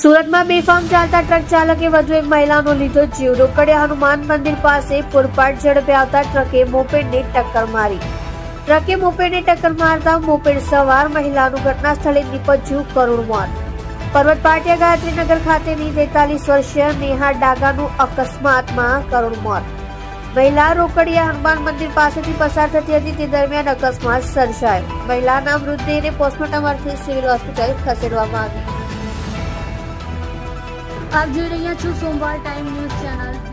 સુરતમાં બેફામ ચાલતા ટ્રક ચાલકે વધુ એક મહિલાનો લીધો જીવ. રોકડિયા હનુમાન મંદિર પાસે પૂરપાટ ઝડપે આવતા ટ્રકે મોપેડને ટક્કર મારી. ટ્રકે મોપેડને ટક્કર મારતા મોપેડ સવાર મહિલાનું ઘટના સ્થળે નીપજ્યું કરુણ મોત. પર્વત પાટિયા ગાયત્રીનગર ખાતેની 43 વર્ષીય નેહા ડાગાનું અકસ્માતમાં કરુણ મોત. મહિલા રોકડિયા હનુમાન મંદિર પાસેથી પસાર થતી હતી તે દરમિયાન અકસ્માત સર્જાયો. મહિલાના મૃતદેહને પોસ્ટમોર્ટમ અર્થે સિવિલ હોસ્પિટલ ખસેડવામાં આવી. આપ જોઈ રહ્યા છો સોમવાર ટાઈમ ન્યૂઝ ચેનલ.